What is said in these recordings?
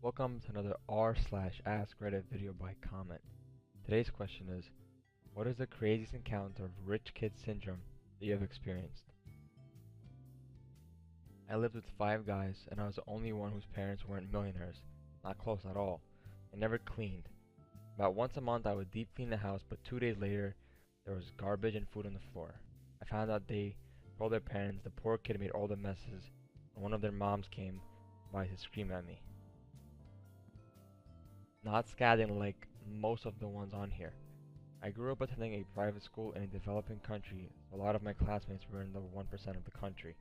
Welcome to another r/askreddit video by comment. Today's question is, what is the craziest encounter of rich kid syndrome that you have experienced? I lived with 5 guys and I was the only one whose parents weren't millionaires, not close at all, and never cleaned. About once a month I would deep clean the house, but 2 days later there was garbage and food on the floor. I found out they told their parents the poor kid made all the messes, and one of their moms came by to scream at me. Not scathing like most of the ones on here. I grew up attending a private school in a developing country, so a lot of my classmates were in the 1% of the country.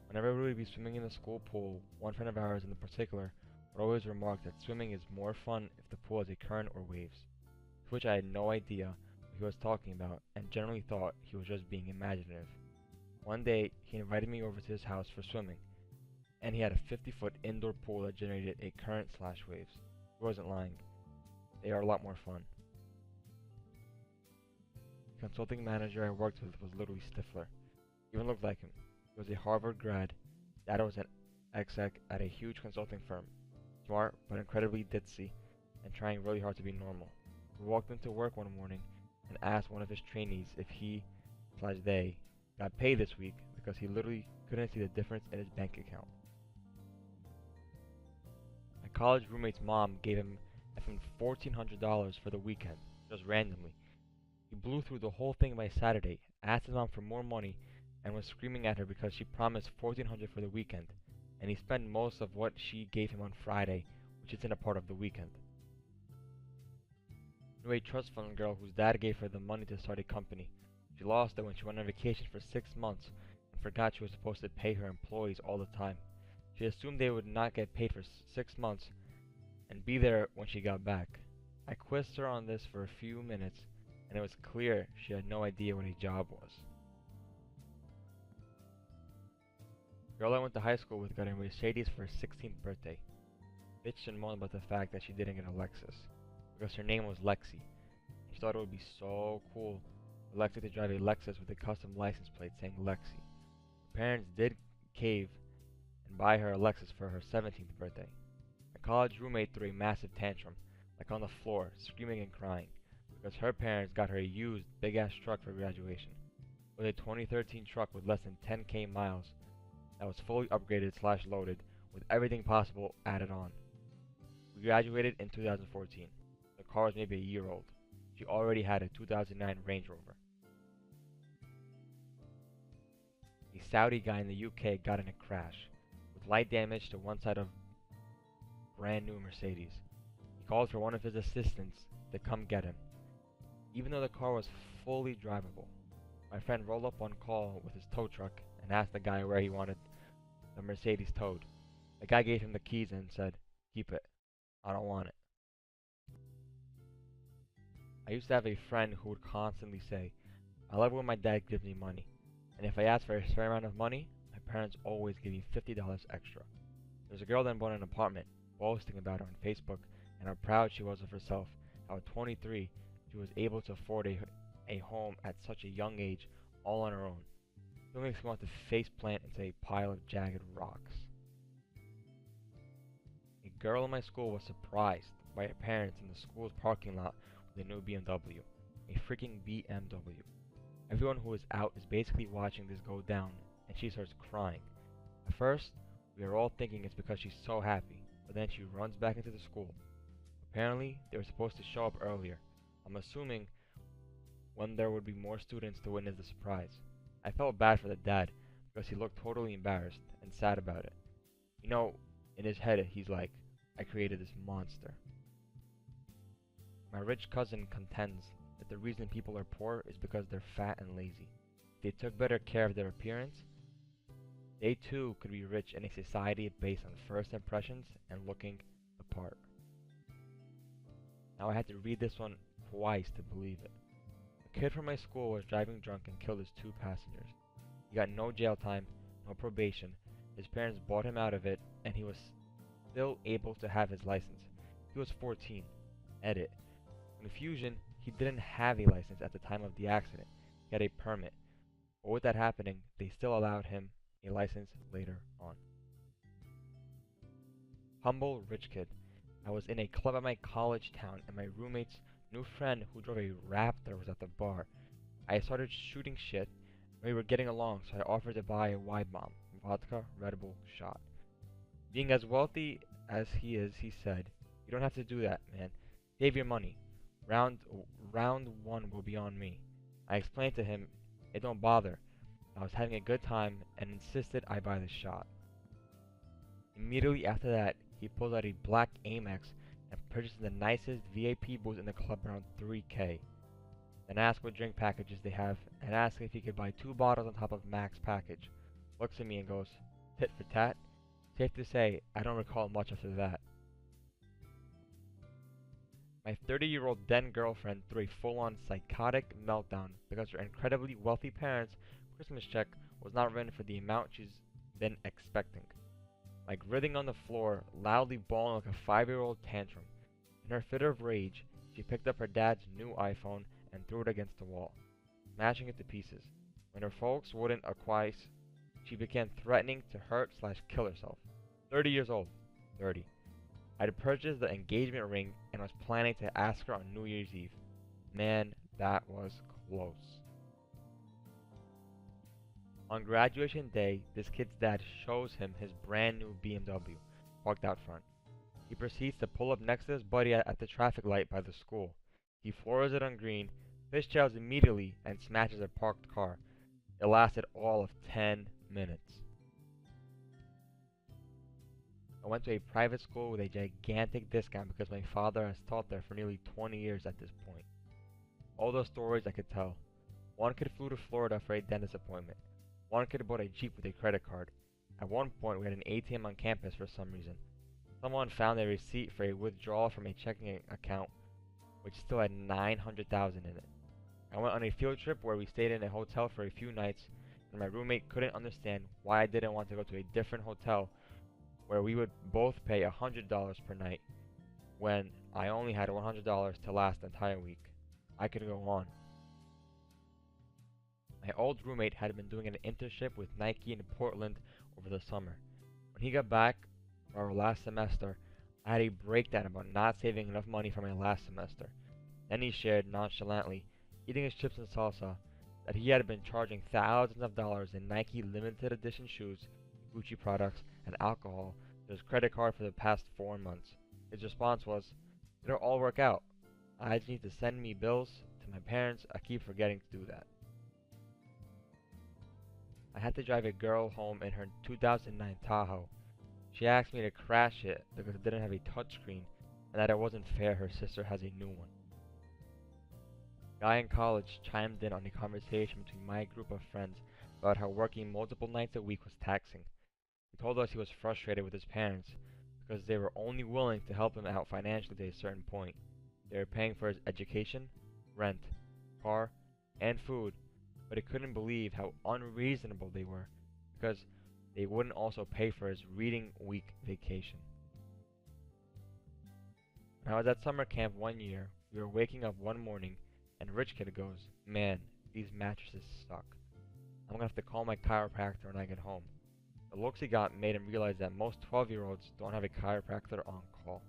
Whenever we would be swimming in the school pool, one friend of ours in particular would always remark that swimming is more fun if the pool has a current or waves, to which I had no idea what he was talking about and generally thought he was just being imaginative. One day, he invited me over to his house for swimming, and he had a 50-foot indoor pool that generated a current/waves. He wasn't lying. They are a lot more fun. The consulting manager I worked with was literally Stifler. He even looked like him. He was a Harvard grad. Dad was an exec at a huge consulting firm. Smart, but incredibly ditzy, and trying really hard to be normal. We walked into work one morning and asked one of his trainees if he/they got paid this week because he literally couldn't see the difference in his bank account. My college roommate's mom gave him $1,400 for the weekend, just randomly. He blew through the whole thing by Saturday, asked his mom for more money, and was screaming at her because she promised $1,400 for the weekend, and he spent most of what she gave him on Friday, which isn't a part of the weekend. Knew a trust fund girl whose dad gave her the money to start a company. She lost it when she went on vacation for 6 months and forgot she was supposed to pay her employees all the time. She assumed they would not get paid for 6 months and be there when she got back. I quizzed her on this for a few minutes, and it was clear she had no idea what a job was. The girl I went to high school with got a Mercedes for her 16th birthday. Bitched and moaned about the fact that she didn't get a Lexus, because her name was Lexi. She thought it would be so cool for Lexi to drive a Lexus with a custom license plate saying Lexi. Her parents did cave and buy her a Lexus for her 17th birthday. My college roommate threw a massive tantrum, like on the floor, screaming and crying, because her parents got her a used, big-ass truck for graduation. It was a 2013 truck with less than 10k miles that was fully upgraded/loaded with everything possible added on. We graduated in 2014. The car was maybe a year old. She already had a 2009 Range Rover. A Saudi guy in the UK got in a crash, with light damage to one side of brand new Mercedes. He called for one of his assistants to come get him, even though the car was fully drivable. My friend rolled up on call with his tow truck and asked the guy where he wanted the Mercedes towed. The guy gave him the keys and said, "Keep it. I don't want it." I used to have a friend who would constantly say, "I love when my dad gives me money, and if I ask for a fair amount of money, my parents always give me $50 extra." There's a girl that bought an apartment, boasting about it on Facebook and how proud she was of herself, how at 23 she was able to afford a home at such a young age all on her own. It makes me want to face plant into a pile of jagged rocks. A girl in my school was surprised by her parents in the school's parking lot with a new BMW. A freaking BMW. Everyone who is out is basically watching this go down, and she starts crying. At first, we are all thinking it's because she's so happy, but then she runs back into the school. Apparently, they were supposed to show up earlier. I'm assuming when there would be more students to witness the surprise. I felt bad for the dad because he looked totally embarrassed and sad about it. You know, in his head he's like, "I created this monster." My rich cousin contends that the reason people are poor is because they're fat and lazy. If they took better care of their appearance, they too could be rich in a society based on first impressions and looking the part. Now I had to read this one twice to believe it. A kid from my school was driving drunk and killed his 2 passengers. He got no jail time, no probation. His parents bought him out of it, and he was still able to have his license. He was 14. Edit. Confusion, he didn't have a license at the time of the accident. He had a permit. But with that happening, they still allowed him a license later on. Humble rich kid. I was in a club at my college town, and my roommate's new friend who drove a Raptor was at the bar. I started shooting shit, and we were getting along, so I offered to buy a Y-bomb, vodka, Red Bull, shot. Being as wealthy as he is, he said, "You don't have to do that, man. Save your money. Round round one will be on me." I explained to him it don't bother. I was having a good time and insisted I buy the shot. Immediately after that, he pulled out a black Amex and purchased the nicest VIP booth in the club around 3K. Then asked what drink packages they have and asked if he could buy 2 bottles on top of Mac's package. Looks at me and goes, "Tit for tat?" Safe to say, I don't recall much after that. My 30-year-old then girlfriend threw a full-on psychotic meltdown because her incredibly wealthy parents' Christmas check was not written for the amount she's been expecting. Like writhing on the floor, loudly bawling like a 5-year-old tantrum. In her fit of rage, she picked up her dad's new iPhone and threw it against the wall, smashing it to pieces. When her folks wouldn't acquiesce, she began threatening to hurt/kill herself. 30 years old. 30. I'd purchased the engagement ring and was planning to ask her on New Year's Eve. Man, that was close. On graduation day, this kid's dad shows him his brand new BMW, parked out front. He proceeds to pull up next to his buddy at the traffic light by the school. He floors it on green, fishtails immediately, and smashes a parked car. It lasted all of 10 minutes. I went to a private school with a gigantic discount because my father has taught there for nearly 20 years at this point. All those stories I could tell. One kid flew to Florida for a dentist appointment. One kid bought a Jeep with a credit card. At one point, we had an ATM on campus for some reason. Someone found a receipt for a withdrawal from a checking account, which still had $900,000 in it. I went on a field trip where we stayed in a hotel for a few nights, and my roommate couldn't understand why I didn't want to go to a different hotel where we would both pay $100 per night when I only had $100 to last the entire week. I could go on. My old roommate had been doing an internship with Nike in Portland over the summer. When he got back for our last semester, I had a breakdown about not saving enough money for my last semester. Then he shared nonchalantly, eating his chips and salsa, that he had been charging thousands of dollars in Nike limited edition shoes, Gucci products, and alcohol to his credit card for the past 4 months. His response was, "It'll all work out. I just need to send me bills to my parents. I keep forgetting to do that." I had to drive a girl home in her 2009 Tahoe. She asked me to crash it because it didn't have a touchscreen and that it wasn't fair her sister has a new one. A guy in college chimed in on a conversation between my group of friends about how working multiple nights a week was taxing. He told us he was frustrated with his parents because they were only willing to help him out financially to a certain point. They were paying for his education, rent, car, and food, but he couldn't believe how unreasonable they were because they wouldn't also pay for his reading week vacation. When I was at summer camp one year, we were waking up one morning and Rich Kid goes, "Man, these mattresses suck. I'm gonna have to call my chiropractor when I get home." The looks he got made him realize that most 12-year-olds don't have a chiropractor on call.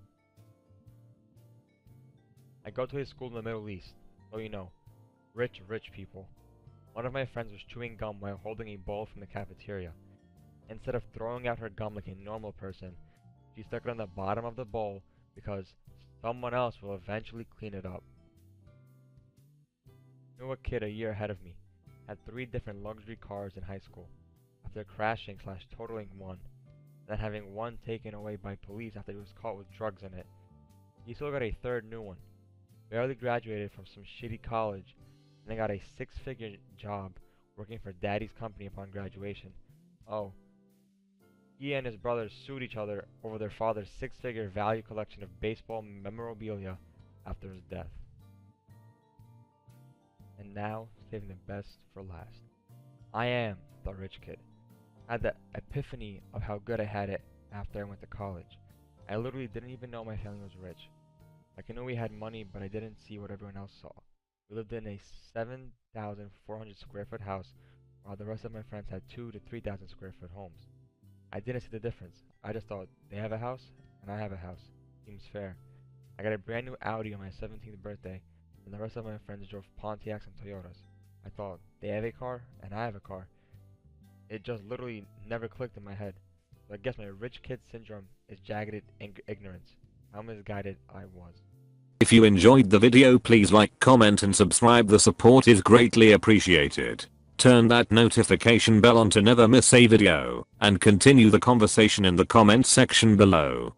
I go to a school in the Middle East, so you know, rich people. One of my friends was chewing gum while holding a bowl from the cafeteria. Instead of throwing out her gum like a normal person, she stuck it on the bottom of the bowl because someone else will eventually clean it up. I knew a kid a year ahead of me, had 3 different luxury cars in high school, after crashing/totaling one, and then having one taken away by police after he was caught with drugs in it. He still got a 3rd new one, barely graduated from some shitty college, and then got a 6-figure job working for daddy's company upon graduation. Oh, he and his brothers sued each other over their father's 6-figure value collection of baseball memorabilia after his death. And now, saving the best for last. I am the rich kid. I had the epiphany of how good I had it after I went to college. I literally didn't even know my family was rich. Like, I knew we had money, but I didn't see what everyone else saw. We lived in a 7,400 square foot house, while the rest of my friends had 2 to 3,000 square foot homes. I didn't see the difference. I just thought, they have a house, and I have a house. seems fair. I got a brand new Audi on my 17th birthday, and the rest of my friends drove Pontiacs and Toyotas. I thought, they have a car, and I have a car. It just literally never clicked in my head. So I guess my rich kid syndrome is jagged ignorance. How misguided I was. If you enjoyed the video, please like, comment and subscribe. The support is greatly appreciated. Turn that notification bell on to never miss a video, and continue the conversation in the comment section below.